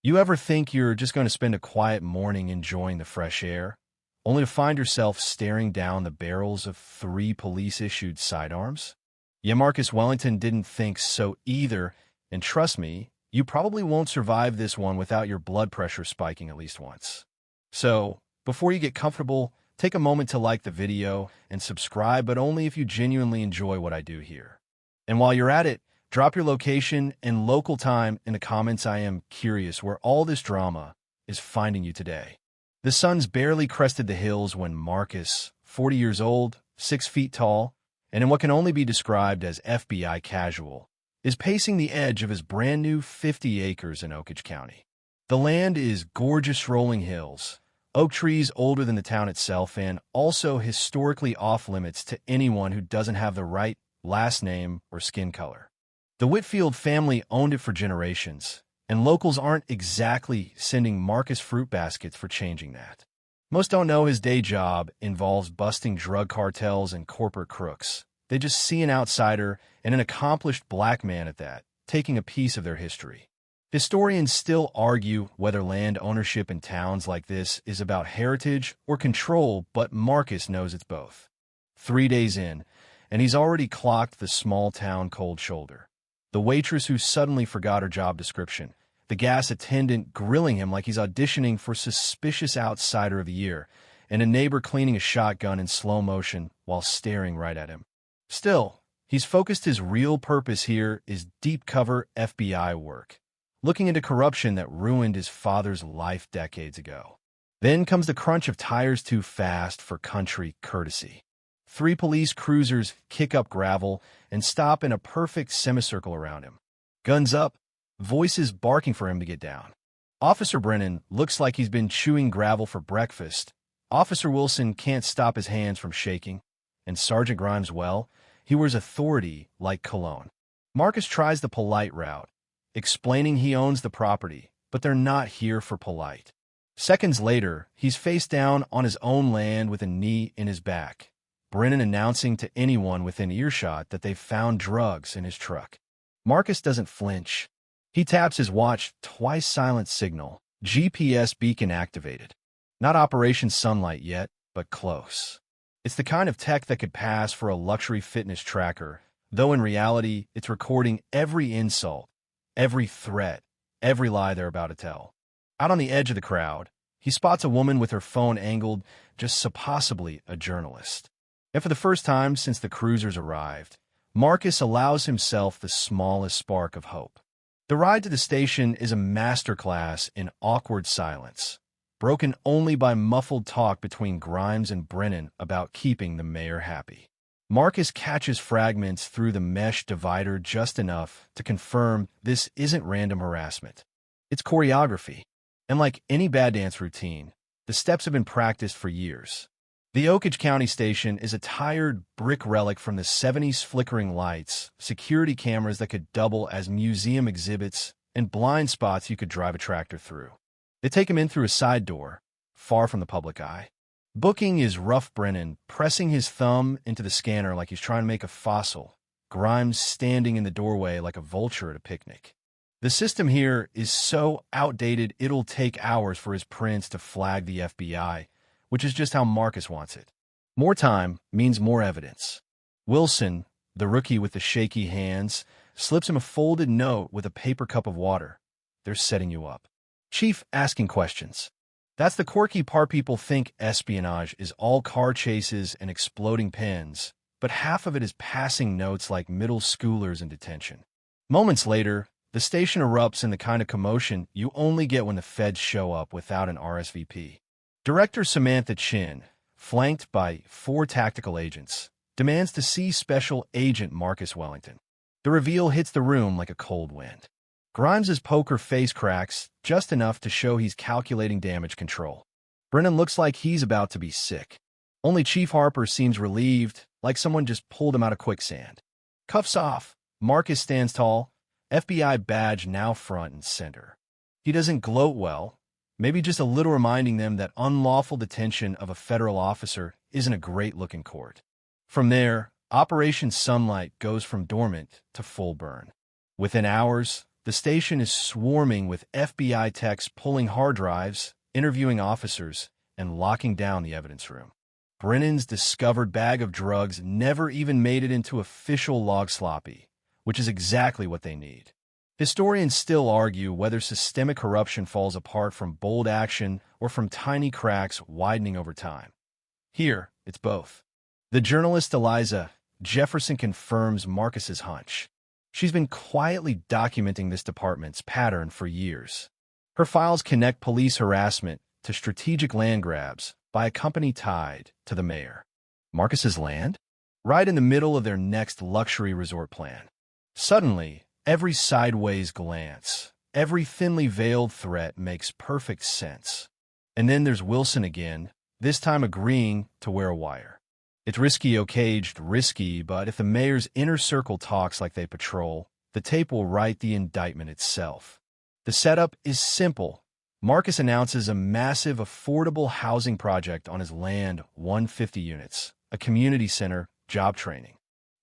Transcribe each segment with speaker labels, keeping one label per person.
Speaker 1: You ever think you're just going to spend a quiet morning enjoying the fresh air, only to find yourself staring down the barrels of 3 police-issued sidearms? Yeah, Marcus Wellington didn't think so either, and trust me, you probably won't survive this one without your blood pressure spiking at least once. So, before you get comfortable, take a moment to like the video and subscribe, but only if you genuinely enjoy what I do here. And while you're at it, drop your location and local time in the comments. I am curious where all this drama is finding you today. The sun's barely crested the hills when Marcus, 40 years old, 6 feet tall, and in what can only be described as FBI casual, is pacing the edge of his brand new 50 acres in Oakage County. The land is gorgeous rolling hills, oak trees older than the town itself, and also historically off-limits to anyone who doesn't have the right last name or skin color. The Whitfield family owned it for generations, and locals aren't exactly sending Marcus fruit baskets for changing that. Most don't know his day job involves busting drug cartels and corporate crooks. They just see an outsider and an accomplished black man at that, taking a piece of their history. Historians still argue whether land ownership in towns like this is about heritage or control, but Marcus knows it's both. 3 days in, and he's already clocked the small-town cold shoulder. The waitress who suddenly forgot her job description, the gas attendant grilling him like he's auditioning for Suspicious Outsider of the Year, and a neighbor cleaning a shotgun in slow motion while staring right at him. Still, he's focused. His real purpose here is deep-cover FBI work, looking into corruption that ruined his father's life decades ago. Then comes the crunch of tires too fast for country courtesy. 3 police cruisers kick up gravel and stop in a perfect semicircle around him. Guns up, voices barking for him to get down. Officer Brennan looks like he's been chewing gravel for breakfast. Officer Wilson can't stop his hands from shaking. And Sergeant Grimes, well, he wears authority like cologne. Marcus tries the polite route, explaining he owns the property, but they're not here for polite. Seconds later, he's face down on his own land with a knee in his back, Brennan announcing to anyone within earshot that they've found drugs in his truck. Marcus doesn't flinch. He taps his watch twice. Silent signal, GPS beacon activated. Not Operation Sunlight yet, but close. It's the kind of tech that could pass for a luxury fitness tracker, though in reality, it's recording every insult, every threat, every lie they're about to tell. Out on the edge of the crowd, he spots a woman with her phone angled, just so possibly a journalist. And for the first time since the cruisers arrived, Marcus allows himself the smallest spark of hope. The ride to the station is a masterclass in awkward silence, broken only by muffled talk between Grimes and Brennan about keeping the mayor happy. Marcus catches fragments through the mesh divider just enough to confirm this isn't random harassment. It's choreography. And like any bad dance routine, the steps have been practiced for years. The Oakage County Station is a tired brick relic from the 70s. Flickering lights, security cameras that could double as museum exhibits, and blind spots you could drive a tractor through. They take him in through a side door, far from the public eye. Booking is rough. Brennan pressing his thumb into the scanner like he's trying to make a fossil, Grimes standing in the doorway like a vulture at a picnic. The system here is so outdated it'll take hours for his prints to flag the FBI, which is just how Marcus wants it. More time means more evidence. Wilson, the rookie with the shaky hands, slips him a folded note with a paper cup of water. They're setting you up. Chief asking questions. That's the quirky part. People think espionage is all car chases and exploding pens, but half of it is passing notes like middle schoolers in detention. Moments later, the station erupts in the kind of commotion you only get when the feds show up without an RSVP. Director Samantha Chin, flanked by 4 tactical agents, demands to see Special Agent Marcus Wellington. The reveal hits the room like a cold wind. Grimes's poker face cracks just enough to show he's calculating damage control. Brennan looks like he's about to be sick. Only Chief Harper seems relieved, like someone just pulled him out of quicksand. Cuffs off, Marcus stands tall, FBI badge now front and center. He doesn't gloat well, maybe just a little, reminding them that unlawful detention of a federal officer isn't a great look in court. From there, Operation Sunlight goes from dormant to full burn. Within hours, the station is swarming with FBI techs pulling hard drives, interviewing officers, and locking down the evidence room. Brennan's discovered bag of drugs never even made it into official log sloppy, which is exactly what they need. Historians still argue whether systemic corruption falls apart from bold action or from tiny cracks widening over time. Here, it's both. The journalist Eliza Jefferson confirms Marcus's hunch. She's been quietly documenting this department's pattern for years. Her files connect police harassment to strategic land grabs by a company tied to the mayor. Marcus's land? Right in the middle of their next luxury resort plan. Suddenly, every sideways glance, every thinly veiled threat makes perfect sense. And then there's Wilson again, this time agreeing to wear a wire. It's risky, but if the mayor's inner circle talks like they patrol, the tape will write the indictment itself. The setup is simple. Marcus announces a massive affordable housing project on his land, 150 units, a community center, job training.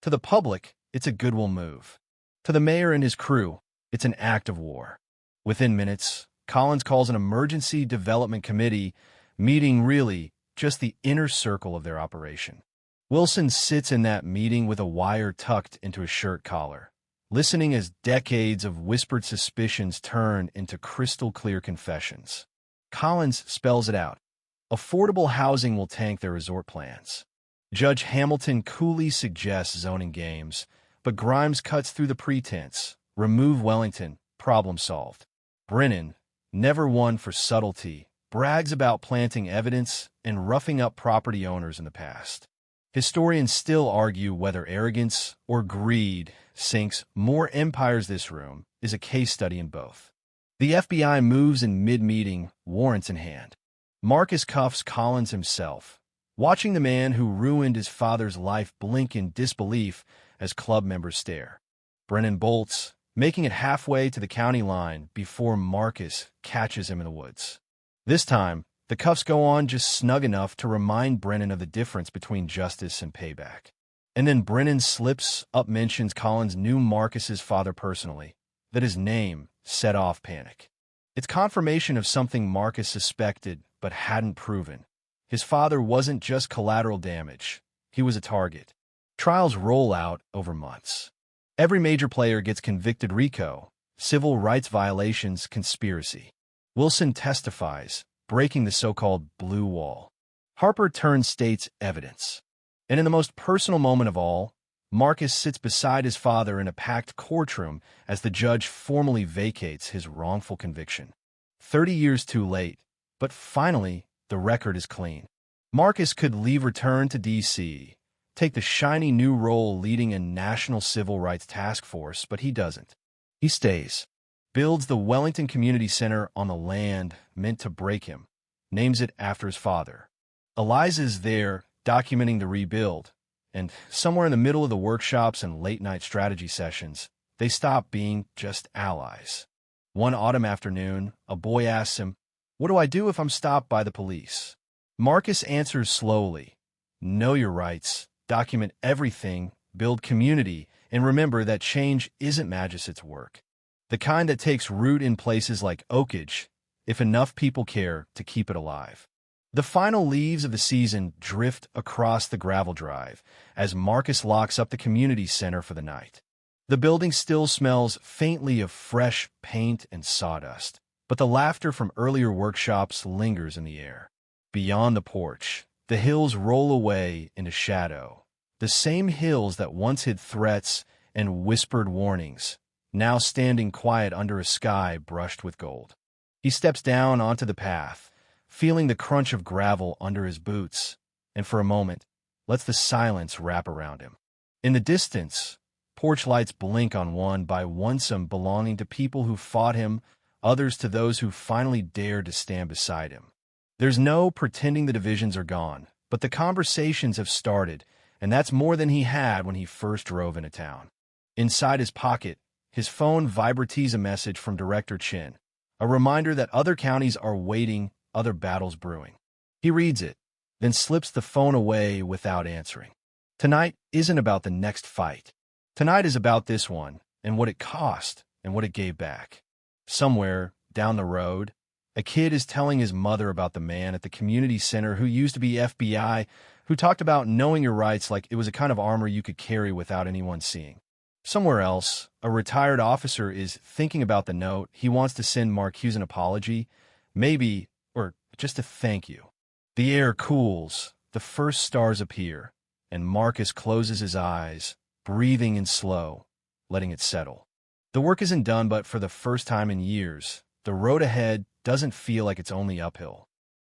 Speaker 1: To the public, it's a goodwill move. To the mayor and his crew, it's an act of war. Within minutes, Collins calls an emergency development committee, meeting really just the inner circle of their operation. Wilson sits in that meeting with a wire tucked into his shirt collar, listening as decades of whispered suspicions turn into crystal-clear confessions. Collins spells it out. Affordable housing will tank their resort plans. Judge Hamilton coolly suggests zoning games, but Grimes cuts through the pretense. Remove Wellington, problem solved. Brennan, never one for subtlety, brags about planting evidence and roughing up property owners in the past. Historians still argue whether arrogance or greed sinks more empires. This room is a case study in both. The FBI moves in mid-meeting, warrants in hand. Marcus cuffs Collins himself, watching the man who ruined his father's life blink in disbelief as club members stare. Brennan bolts, making it halfway to the county line before Marcus catches him in the woods. This time, the cuffs go on just snug enough to remind Brennan of the difference between justice and payback. And then Brennan slips up, mentions Collins knew Marcus's father personally, that his name set off panic. It's confirmation of something Marcus suspected but hadn't proven. His father wasn't just collateral damage. He was a target. Trials roll out over months. Every major player gets convicted: RICO, civil rights violations, conspiracy. Wilson testifies, breaking the so-called blue wall. Harper turns state's evidence. And in the most personal moment of all, Marcus sits beside his father in a packed courtroom as the judge formally vacates his wrongful conviction. 30 years too late, but finally, the record is clean. Marcus could return to D.C., take the shiny new role leading a national civil rights task force, but he doesn't. He stays. Builds the Wellington Community Center on the land meant to break him, names it after his father. Eliza's there, documenting the rebuild, and somewhere in the middle of the workshops and late-night strategy sessions, they stop being just allies. One autumn afternoon, a boy asks him, "What do I do if I'm stopped by the police?" Marcus answers slowly, "Know your rights, document everything, build community, and remember that change isn't magistrate's work. The kind that takes root in places like Oakage, if enough people care to keep it alive." The final leaves of the season drift across the gravel drive as Marcus locks up the community center for the night. The building still smells faintly of fresh paint and sawdust, but the laughter from earlier workshops lingers in the air. Beyond the porch, the hills roll away into shadow. The same hills that once hid threats and whispered warnings, now standing quiet under a sky brushed with gold. He steps down onto the path, feeling the crunch of gravel under his boots, and for a moment, lets the silence wrap around him. In the distance, porch lights blink on one by one, some belonging to people who fought him, others to those who finally dared to stand beside him. There's no pretending the divisions are gone, but the conversations have started, and that's more than he had when he first drove into town. Inside his pocket, his phone vibrates a message from Director Chin, a reminder that other counties are waiting, other battles brewing. He reads it, then slips the phone away without answering. Tonight isn't about the next fight. Tonight is about this one, and what it cost, and what it gave back. Somewhere, down the road, a kid is telling his mother about the man at the community center who used to be FBI, who talked about knowing your rights like it was a kind of armor you could carry without anyone seeing. Somewhere else, a retired officer is thinking about the note. He wants to send Marcuse an apology, maybe, or just a thank you. The air cools, the first stars appear, and Marcus closes his eyes, breathing in slow, letting it settle. The work isn't done, but for the first time in years, the road ahead doesn't feel like it's only uphill.